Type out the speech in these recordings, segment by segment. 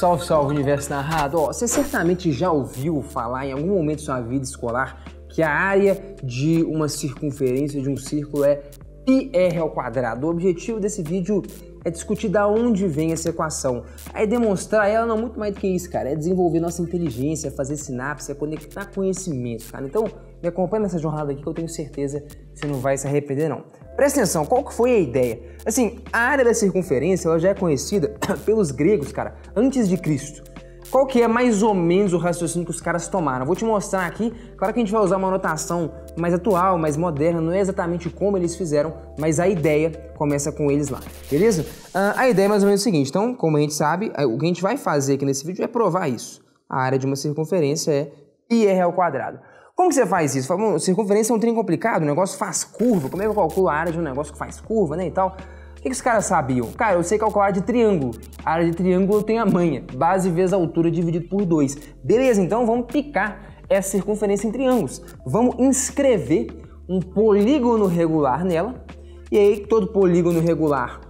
Salve, salve, universo narrado. Você certamente já ouviu falar em algum momento de sua vida escolar que a área de uma circunferência de um círculo é πr². O objetivo desse vídeo é discutir da onde vem essa equação. É demonstrar ela não muito mais do que isso, cara. É desenvolver nossa inteligência, é fazer sinapse, é conectar conhecimentos, cara. Então, me acompanha nessa jornada aqui que eu tenho certeza que você não vai se arrepender, não. Presta atenção, qual que foi a ideia? Assim, a área da circunferência ela já é conhecida pelos gregos, cara, antes de Cristo. Qual que é mais ou menos o raciocínio que os caras tomaram? Vou te mostrar aqui, claro que a gente vai usar uma notação mais atual, mais moderna, não é exatamente como eles fizeram, mas a ideia começa com eles lá, beleza? A ideia é mais ou menos o seguinte, então, como a gente sabe, o que a gente vai fazer aqui nesse vídeo é provar isso. A área de uma circunferência é πr². Como que você faz isso? Fala, circunferência é um trem complicado, o negócio faz curva, como é que eu calculo a área de um negócio que faz curva, né, e tal? O que os caras sabiam? Cara, eu sei calcular a área de triângulo. A área de triângulo eu tenho a manha, base vezes altura dividido por 2. Beleza, então vamos picar essa circunferência em triângulos. Vamos inscrever um polígono regular nela, e aí todo polígono regular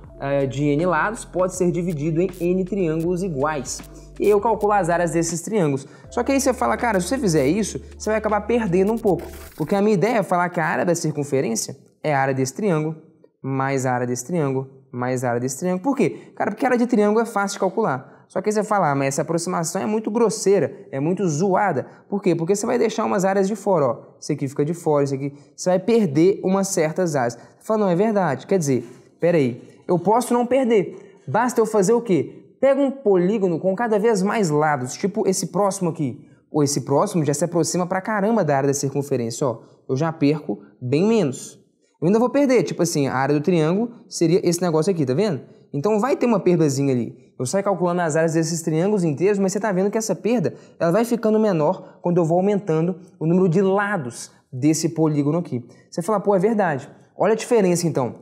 de n lados pode ser dividido em n triângulos iguais. E eu calculo as áreas desses triângulos. Só que aí você fala, cara, se você fizer isso, você vai acabar perdendo um pouco. Porque a minha ideia é falar que a área da circunferência é a área desse triângulo, mais a área desse triângulo, mais a área desse triângulo. Por quê? Cara, porque a área de triângulo é fácil de calcular. Só que aí você fala, mas essa aproximação é muito grosseira, é muito zoada. Por quê? Porque você vai deixar umas áreas de fora, ó. Isso aqui fica de fora, isso aqui. Você vai perder umas certas áreas. Você fala, não, é verdade. Quer dizer, peraí, eu posso não perder. Basta eu fazer o quê? Pega um polígono com cada vez mais lados, tipo esse próximo aqui. Ou esse próximo já se aproxima pra caramba da área da circunferência, ó. Eu já perco bem menos. Eu ainda vou perder, tipo assim, a área do triângulo seria esse negócio aqui, tá vendo? Então vai ter uma perdazinha ali. Eu saio calculando as áreas desses triângulos inteiros, mas você tá vendo que essa perda, ela vai ficando menor quando eu vou aumentando o número de lados desse polígono aqui. Você fala, pô, é verdade. Olha a diferença então,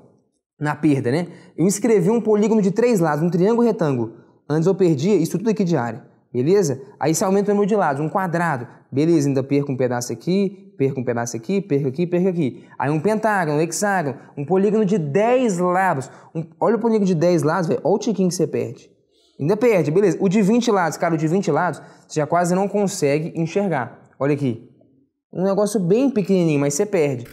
na perda, né? Eu escrevi um polígono de 3 lados, um triângulo retângulo. Antes eu perdia isso tudo aqui de área, beleza? Aí você aumenta o número de lados, um quadrado, beleza, ainda perco um pedaço aqui, perco um pedaço aqui, perco aqui, perco aqui. Aí um pentágono, um hexágono, um polígono de 10 lados. Olha o polígono de 10 lados, velho, olha o tiquinho que você perde. Ainda perde, beleza. O de 20 lados, cara, o de 20 lados, você já quase não consegue enxergar. Olha aqui. Um negócio bem pequenininho, mas você perde.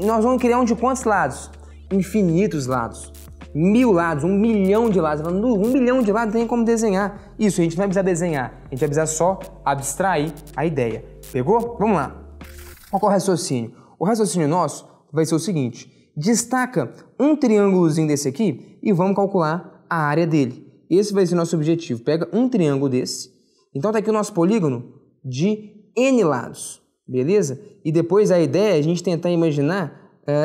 Nós vamos criar um de quantos lados? Infinitos lados. 1000 lados, 1 milhão de lados. 1 milhão de lados não tem como desenhar. Isso, a gente não vai precisar desenhar. A gente vai precisar só abstrair a ideia. Pegou? Vamos lá. Qual é o raciocínio? O raciocínio nosso vai ser o seguinte. Destaca um triângulozinho desse aqui e vamos calcular a área dele. Esse vai ser o nosso objetivo. Pega um triângulo desse. Então tá aqui o nosso polígono de n lados. Beleza? E depois a ideia é a gente tentar imaginar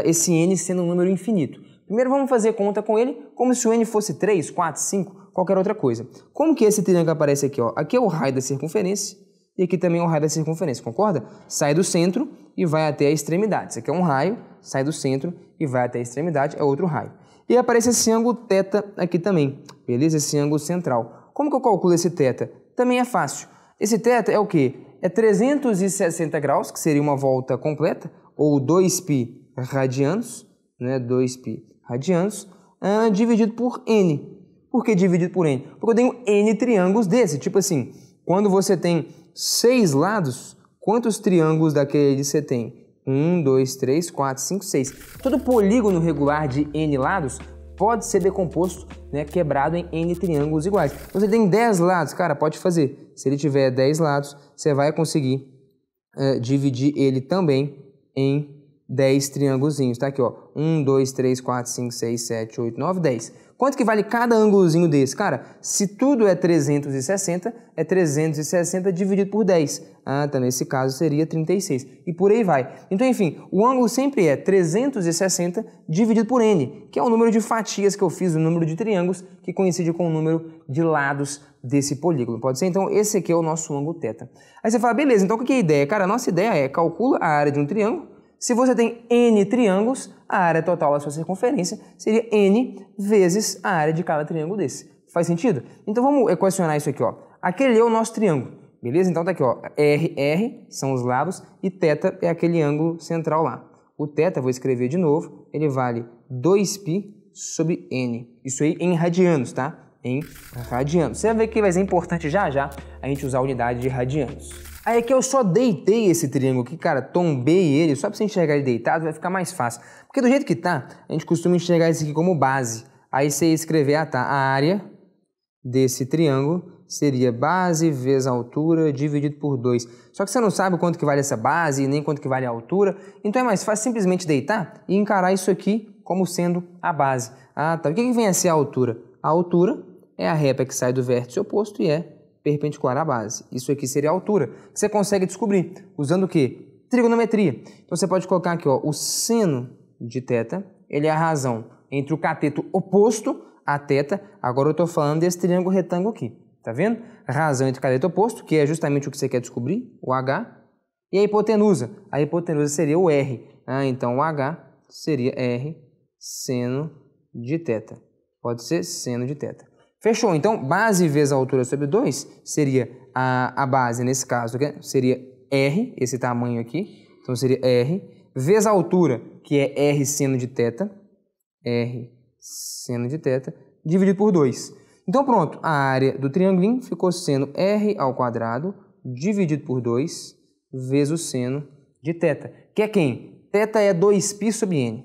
esse n sendo um número infinito. Primeiro vamos fazer conta com ele como se o n fosse 3, 4, 5, qualquer outra coisa. Como que esse triângulo aparece aqui? Ó? Aqui é o raio da circunferência e aqui também é o raio da circunferência, concorda? Sai do centro e vai até a extremidade. Isso aqui é um raio, sai do centro e vai até a extremidade, é outro raio. E aparece esse ângulo θ aqui também, beleza? Esse ângulo central. Como que eu calculo esse θ? Também é fácil. Esse θ é o quê? É 360 graus, que seria uma volta completa, ou 2π radianos, né? 2π radianos, dividido por n. Por que dividido por n? Porque eu tenho n triângulos desse. Tipo assim, quando você tem 6 lados, quantos triângulos daquele você tem? 1, 2, 3, 4, 5, 6. Todo polígono regular de n lados pode ser decomposto, né, quebrado em n triângulos iguais. Então, você tem 10 lados, cara, pode fazer. Se ele tiver 10 lados, você vai conseguir dividir ele também em 10 triângulozinhos, tá aqui, ó. 1, 2, 3, 4, 5, 6, 7, 8, 9, 10. Quanto que vale cada ângulozinho desse? Cara, se tudo é 360, é 360 dividido por 10. Então nesse caso seria 36. E por aí vai. Então, enfim, o ângulo sempre é 360 dividido por n, que é o número de fatias que eu fiz, o número de triângulos, que coincide com o número de lados desse polígono. Pode ser? Então, esse aqui é o nosso ângulo θ. Aí você fala, beleza, então o que é a ideia? Cara, a nossa ideia é calcula a área de um triângulo. Se você tem n triângulos, a área total da sua circunferência seria n vezes a área de cada triângulo desse. Faz sentido? Então vamos equacionar isso aqui, ó. Aquele é o nosso triângulo, beleza? Então tá aqui, ó. R são os lados e θ é aquele ângulo central lá. O θ, vou escrever de novo, ele vale 2π sobre n. Isso aí em radianos, tá? em radianos. Você vai ver que vai ser importante já já a gente usar a unidade de radianos. Aí aqui eu só deitei esse triângulo aqui, cara, tombei ele, só pra você enxergar ele deitado vai ficar mais fácil. Porque do jeito que tá, a gente costuma enxergar isso aqui como base. Aí você ia escrever, a área desse triângulo seria base vezes a altura dividido por 2. Só que você não sabe quanto que vale essa base e nem quanto que vale a altura, então é mais fácil simplesmente deitar e encarar isso aqui como sendo a base. Tá. O que vem a ser a altura? A altura é a reta que sai do vértice oposto e é perpendicular à base. Isso aqui seria a altura. Você consegue descobrir usando o quê? Trigonometria. Então você pode colocar aqui, ó, o seno de θ, ele é a razão entre o cateto oposto a θ. Agora eu estou falando desse triângulo retângulo aqui. Tá vendo? Razão entre o cateto oposto, que é justamente o que você quer descobrir, o H, e a hipotenusa. A hipotenusa seria o R. Então o H seria R seno de θ. Pode ser seno de θ. Fechou? Então, base vezes a altura sobre 2 seria a base, nesse caso, seria R, esse tamanho aqui. Então, seria R, vezes a altura, que é R seno de θ. R seno de θ, dividido por 2. Então, pronto. A área do triângulo ficou seno R ao quadrado, dividido por 2, vezes o seno de θ. Que é quem? Θ é 2π sobre n.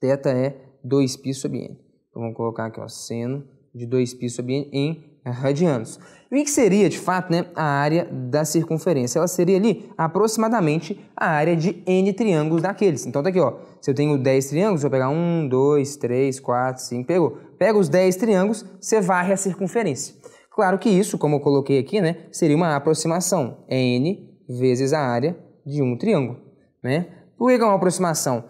Θ é 2π sobre n. Então, vamos colocar aqui, ó, seno de 2π sobre n em radianos. E o que seria, de fato, né, a área da circunferência? Ela seria ali aproximadamente a área de n triângulos daqueles. Então, tá aqui, ó, se eu tenho 10 triângulos, eu vou pegar 1, 2, 3, 4, 5, pegou. Pega os 10 triângulos, você varre a circunferência. Claro que isso, como eu coloquei aqui, né, seria uma aproximação. É n vezes a área de um triângulo, né? Por que é uma aproximação?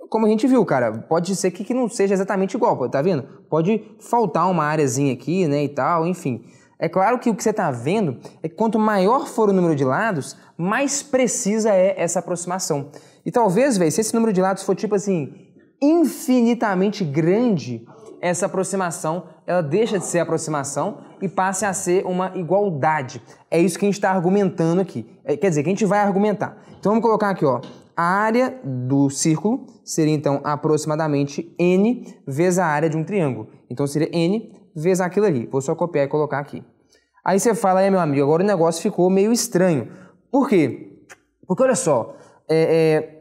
Como a gente viu, cara, pode ser que não seja exatamente igual, tá vendo? Pode faltar uma áreazinha aqui, né, e tal, enfim. É claro que o que você está vendo é que quanto maior for o número de lados, mais precisa é essa aproximação. E talvez, velho, se esse número de lados for tipo assim, infinitamente grande, essa aproximação, ela deixa de ser aproximação e passe a ser uma igualdade. É isso que a gente está argumentando aqui. Quer dizer, que a gente vai argumentar. Então vamos colocar aqui, ó. A área do círculo seria, então, aproximadamente n vezes a área de um triângulo. Então, seria n vezes aquilo ali. Vou só copiar e colocar aqui. Aí você fala, meu amigo, agora o negócio ficou meio estranho. Por quê? Porque, olha só,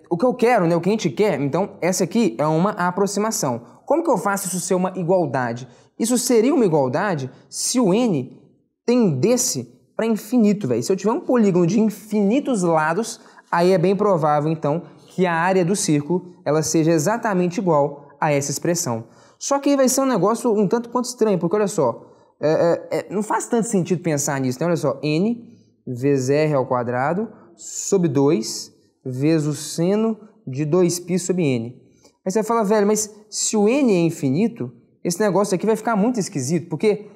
o que eu quero, né, o que a gente quer, então, essa aqui é uma aproximação. Como que eu faço isso ser uma igualdade? Isso seria uma igualdade se o n tendesse para infinito, velho. Se eu tiver um polígono de infinitos lados, aí é bem provável, então, que a área do círculo ela seja exatamente igual a essa expressão. Só que aí vai ser um negócio um tanto quanto estranho, porque olha só, não faz tanto sentido pensar nisso, né? Olha só, n vezes r ao quadrado sobre 2 vezes o seno de 2π sobre n. Aí você fala, velho, mas se o n é infinito, esse negócio aqui vai ficar muito esquisito, porque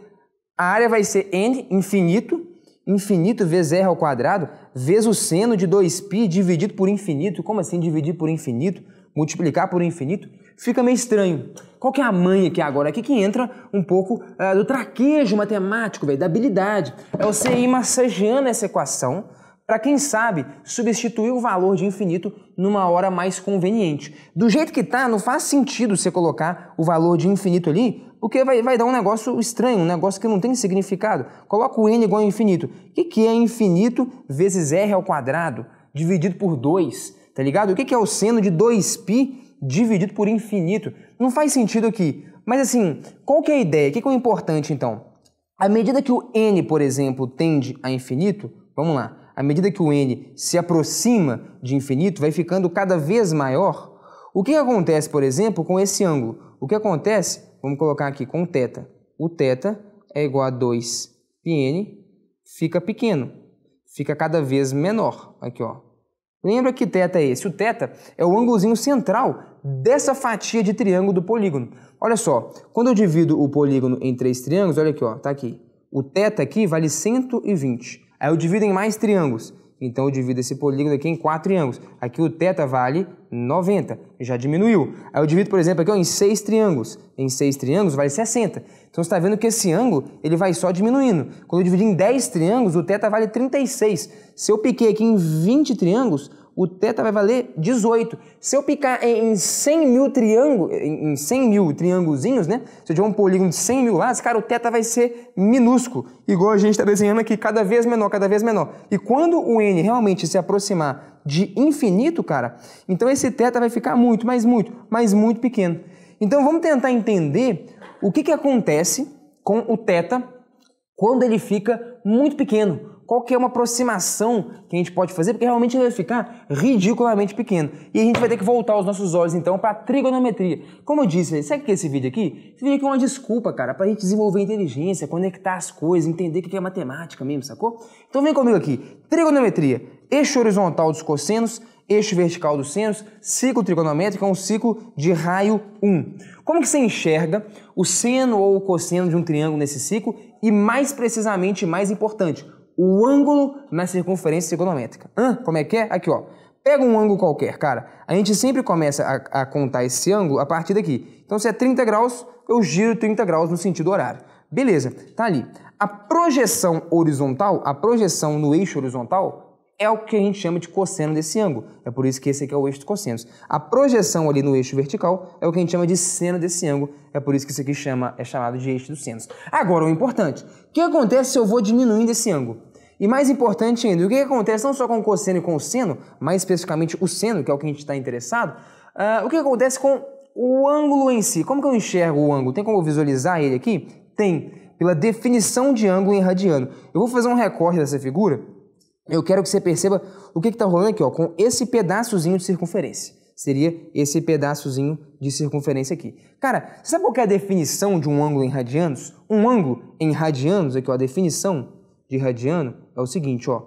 a área vai ser n infinito vezes r ao quadrado, vezes o seno de 2π dividido por infinito. Como assim dividir por infinito? Multiplicar por infinito? Fica meio estranho. Qual que é a manha aqui agora? Aqui que entra um pouco do traquejo matemático, véio, da habilidade. É você ir massageando essa equação para, quem sabe, substituir o valor de infinito numa hora mais conveniente. Do jeito que tá, não faz sentido você colocar o valor de infinito ali, porque vai dar um negócio estranho, um negócio que não tem significado. Coloca o n igual a infinito. O que é infinito vezes r ao quadrado dividido por 2? Tá ligado? O que é o seno de 2π dividido por infinito? Não faz sentido aqui. Mas assim, qual que é a ideia? O que é o importante então? À medida que o n, por exemplo, tende a infinito, vamos lá, à medida que o n se aproxima de infinito, vai ficando cada vez maior. O que acontece, por exemplo, com esse ângulo? O que acontece, vamos colocar aqui com θ. O θ é igual a 2πn, fica pequeno, fica cada vez menor. Aqui, ó. Lembra que θ é esse? O θ é o ângulozinho central dessa fatia de triângulo do polígono. Olha só, quando eu divido o polígono em 3 triângulos, olha aqui, ó, tá aqui. O θ aqui vale 120. Aí eu divido em mais triângulos. Então eu divido esse polígono aqui em 4 triângulos. Aqui o θ vale 90, já diminuiu. Aí eu divido, por exemplo, aqui ó, em 6 triângulos. Em 6 triângulos vale 60. Então você está vendo que esse ângulo ele vai só diminuindo. Quando eu dividir em 10 triângulos, o θ vale 36. Se eu piquei aqui em 20 triângulos, o θ vai valer 18. Se eu picar em 100 mil triângulos, em 100 mil triângulozinhos, né? Se eu tiver um polígono de 100 mil lados, cara, o θ vai ser minúsculo, igual a gente está desenhando aqui, cada vez menor, cada vez menor. E quando o n realmente se aproximar de infinito, cara, então esse θ vai ficar muito, mas muito pequeno. Então vamos tentar entender o que acontece com o θ quando ele fica muito pequeno. Qual que é uma aproximação que a gente pode fazer, porque realmente ele vai ficar ridiculamente pequeno. E a gente vai ter que voltar os nossos olhos, então, para a trigonometria. Como eu disse, sabe o que é esse vídeo aqui? Esse vídeo aqui é uma desculpa, cara, para a gente desenvolver inteligência, conectar as coisas, entender o que é matemática mesmo, sacou? Então vem comigo aqui. Trigonometria. Eixo horizontal dos cossenos, eixo vertical dos senos, ciclo trigonométrico é um ciclo de raio 1. Como que você enxerga o seno ou o cosseno de um triângulo nesse ciclo? E mais precisamente, mais importante, o ângulo na circunferência trigonométrica. Como é que é? Aqui, ó. Pega um ângulo qualquer, cara. A gente sempre começa a contar esse ângulo a partir daqui. Então, se é 30 graus, eu giro 30 graus no sentido horário. Beleza, tá ali. A projeção horizontal, a projeção no eixo horizontal, é o que a gente chama de cosseno desse ângulo. É por isso que esse aqui é o eixo dos cossenos. A projeção ali no eixo vertical é o que a gente chama de seno desse ângulo. É por isso que isso aqui é chamado de eixo dos senos. Agora, o importante, o que acontece se eu vou diminuindo esse ângulo? E mais importante ainda, o que acontece não só com o cosseno e com o seno, mais especificamente o seno, que é o que a gente está interessado, o que acontece com o ângulo em si? Como que eu enxergo o ângulo? Tem como eu visualizar ele aqui? Tem, pela definição de ângulo em radiano. Eu vou fazer um recorte dessa figura. Eu quero que você perceba o que está rolando aqui, ó, com esse pedaçozinho de circunferência. Seria esse pedaçozinho de circunferência aqui. Cara, sabe qual que é a definição de um ângulo em radianos? Um ângulo em radianos, aqui ó, a definição de radiano é o seguinte, ó.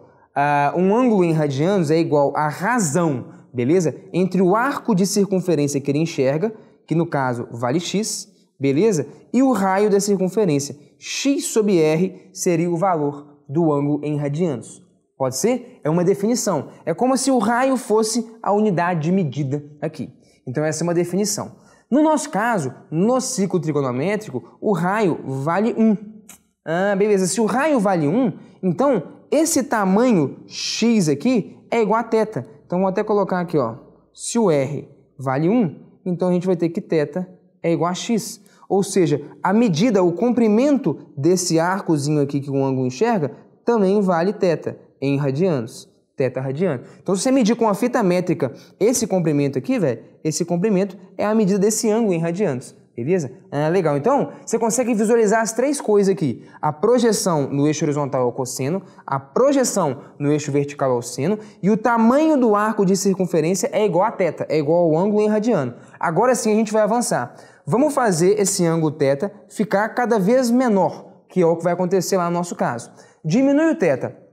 Um ângulo em radianos é igual a razão, beleza? Entre o arco de circunferência que ele enxerga, que no caso vale x, beleza? E o raio da circunferência. X sobre r seria o valor do ângulo em radianos. Pode ser? É uma definição. É como se o raio fosse a unidade de medida aqui. Então essa é uma definição. No nosso caso, no ciclo trigonométrico, o raio vale 1. Beleza. Se o raio vale 1, então esse tamanho x aqui é igual a θ. Então vou até colocar aqui, ó. Se o r vale 1, então a gente vai ter que θ é igual a x. Ou seja, a medida, o comprimento desse arcozinho aqui que o ângulo enxerga, também vale θ. Em radianos, θ radiano. Então, se você medir com a fita métrica esse comprimento aqui, velho, esse comprimento é a medida desse ângulo em radianos, beleza? Legal. Então, você consegue visualizar as três coisas aqui. A projeção no eixo horizontal é o cosseno, a projeção no eixo vertical é o seno e o tamanho do arco de circunferência é igual a θ, é igual ao ângulo em radiano. Agora sim a gente vai avançar. Vamos fazer esse ângulo θ ficar cada vez menor, que é o que vai acontecer lá no nosso caso. Diminui o θ.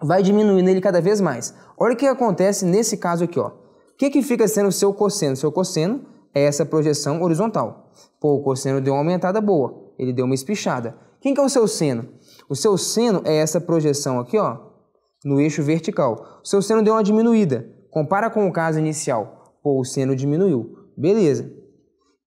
Vai diminuindo ele cada vez mais. Olha o que acontece nesse caso aqui, ó. O que fica sendo o seu cosseno? Seu cosseno é essa projeção horizontal. Pô, o cosseno deu uma aumentada boa, ele deu uma espichada. Quem que é o seu seno? O seu seno é essa projeção aqui, ó, no eixo vertical. O seu seno deu uma diminuída. Compara com o caso inicial. Pô, o seno diminuiu. Beleza.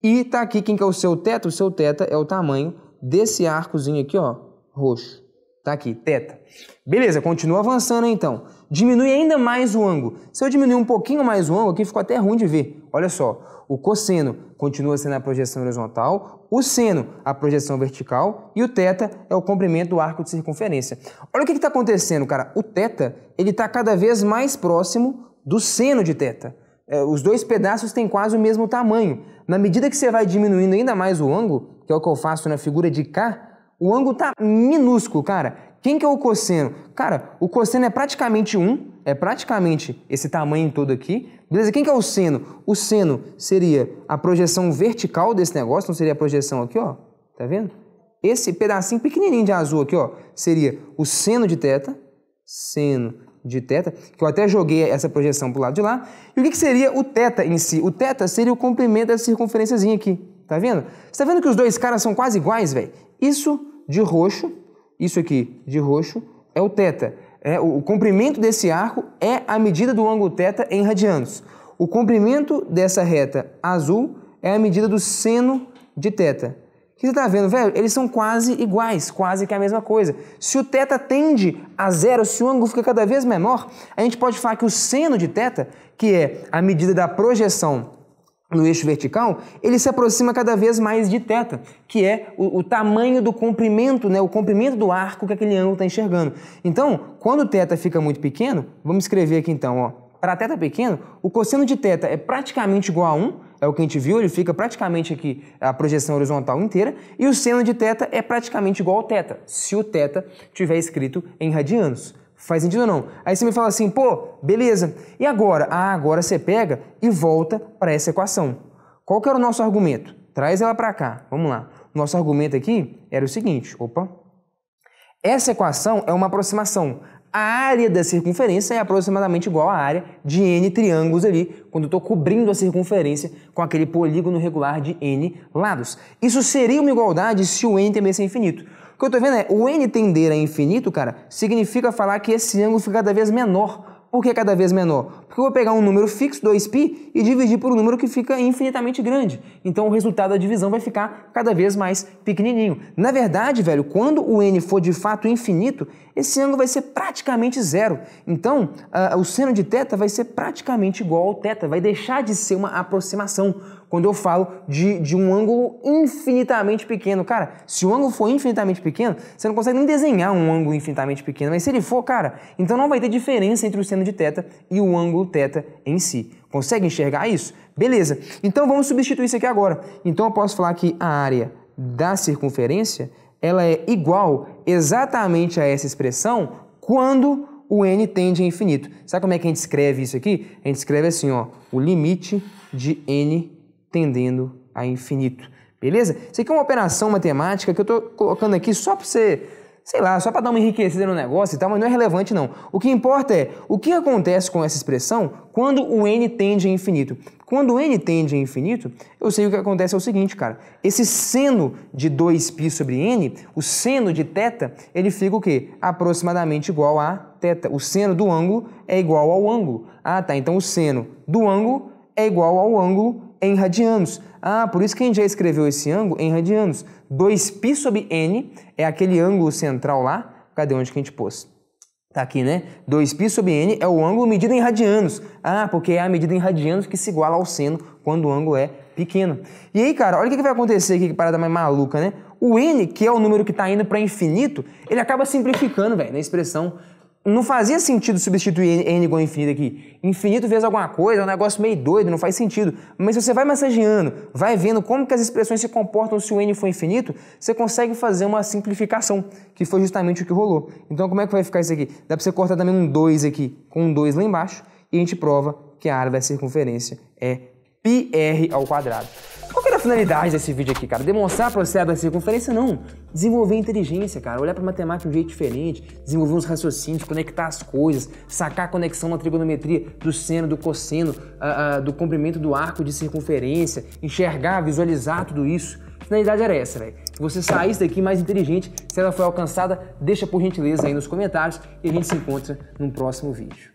E tá aqui quem que é o seu θ? O seu θ é o tamanho desse arcozinho aqui, ó, roxo. Tá aqui, θ. Beleza, continua avançando então. Diminui ainda mais o ângulo. Se eu diminuir um pouquinho mais o ângulo, aqui ficou até ruim de ver. Olha só, o cosseno continua sendo a projeção horizontal, o seno a projeção vertical e o θ é o comprimento do arco de circunferência. Olha o que está acontecendo, cara. O θ, ele está cada vez mais próximo do seno de θ. Os dois pedaços têm quase o mesmo tamanho. Na medida que você vai diminuindo ainda mais o ângulo, que é o que eu faço na figura de cá, o ângulo tá minúsculo, cara. Quem que é o cosseno? Cara, o cosseno é praticamente 1, é praticamente esse tamanho todo aqui. Beleza? Quem que é o seno? O seno seria a projeção vertical desse negócio, não seria a projeção aqui, ó. Tá vendo? Esse pedacinho pequenininho de azul aqui, ó, seria o seno de θ, que eu até joguei essa projeção pro lado de lá. E o que seria o θ em si? O θ seria o comprimento dessa circunferênciazinha aqui. Tá vendo? Você tá vendo que os dois caras são quase iguais, velho? Isso de roxo, isso aqui de roxo, é o θ. O comprimento desse arco é a medida do ângulo θ em radianos. O comprimento dessa reta azul é a medida do seno de θ. que você tá vendo, velho? Eles são quase iguais, quase que a mesma coisa. Se o θ tende a zero, se o ângulo fica cada vez menor, a gente pode falar que o seno de θ, que é a medida da projeção no eixo vertical, ele se aproxima cada vez mais de θ, que é o tamanho do comprimento, né, o comprimento do arco que aquele ângulo está enxergando. Então, quando o θ fica muito pequeno, vamos escrever aqui então, ó, para θ pequeno, o cosseno de θ é praticamente igual a 1, é o que a gente viu, ele fica praticamente aqui a projeção horizontal inteira, e o seno de θ é praticamente igual ao θ, se o θ tiver escrito em radianos. Faz sentido ou não? Aí você me fala assim, pô, beleza, e agora? Ah, agora você pega e volta para essa equação. Qual que era o nosso argumento? Traz ela para cá, vamos lá. O nosso argumento aqui era o seguinte, opa, essa equação é uma aproximação. A área da circunferência é aproximadamente igual à área de N triângulos ali, quando eu estou cobrindo a circunferência com aquele polígono regular de N lados. Isso seria uma igualdade se o N tendesse a infinito. O que eu estou vendo é, o N tender a infinito, cara, significa falar que esse ângulo fica cada vez menor. Por que cada vez menor? Porque eu vou pegar um número fixo, 2π, e dividir por um número que fica infinitamente grande. Então o resultado da divisão vai ficar cada vez mais pequenininho. Na verdade, velho, quando o n for de fato infinito, esse ângulo vai ser praticamente zero. Então, o seno de θ vai ser praticamente igual ao θ, vai deixar de ser uma aproximação. Quando eu falo de um ângulo infinitamente pequeno. Cara, se o ângulo for infinitamente pequeno, você não consegue nem desenhar um ângulo infinitamente pequeno. Mas se ele for, cara, então não vai ter diferença entre o seno de θ e o ângulo θ em si. Consegue enxergar isso? Beleza. Então vamos substituir isso aqui agora. Então eu posso falar que a área da circunferência, ela é igual exatamente a essa expressão quando o n tende a infinito. Sabe como é que a gente escreve isso aqui? A gente escreve assim, ó, o limite de n tendendo a infinito, beleza? Isso aqui é uma operação matemática que eu estou colocando aqui só para você, sei lá, só para dar uma enriquecida no negócio e tal, mas não é relevante não. O que importa é o que acontece com essa expressão quando o n tende a infinito. Quando o n tende a infinito, eu sei o que acontece é o seguinte, cara. Esse seno de 2π sobre n, o seno de θ, ele fica o quê? Aproximadamente igual a θ. O seno do ângulo é igual ao ângulo. Ah, tá. Então o seno do ângulo é igual ao ângulo em radianos. Ah, por isso que a gente já escreveu esse ângulo em radianos. 2π sobre n é aquele ângulo central lá. Cadê onde que a gente pôs? Tá aqui, né? 2π sobre n é o ângulo medido em radianos. Ah, porque é a medida em radianos que se iguala ao seno quando o ângulo é pequeno. E aí, cara, olha o que vai acontecer aqui, que parada mais maluca, né? O n, que é o número que está indo para infinito, ele acaba simplificando, velho, na expressão. Não fazia sentido substituir n igual a infinito aqui. Infinito vezes alguma coisa, é um negócio meio doido, não faz sentido. Mas se você vai massageando, vai vendo como que as expressões se comportam se o n for infinito, você consegue fazer uma simplificação, que foi justamente o que rolou. Então como é que vai ficar isso aqui? Dá para você cortar também um 2 aqui, com um 2 lá embaixo, e a gente prova que a área da circunferência é πr ao quadrado. Qual que era a finalidade desse vídeo aqui, cara? Demonstrar para você a área da circunferência? Não. Desenvolver inteligência, cara. Olhar para matemática de um jeito diferente, desenvolver uns raciocínios, conectar as coisas, sacar a conexão na trigonometria do seno, do cosseno, do comprimento do arco de circunferência, enxergar, visualizar tudo isso. A finalidade era essa, velho. Que você saísse daqui mais inteligente. Se ela foi alcançada, deixa por gentileza aí nos comentários e a gente se encontra num próximo vídeo.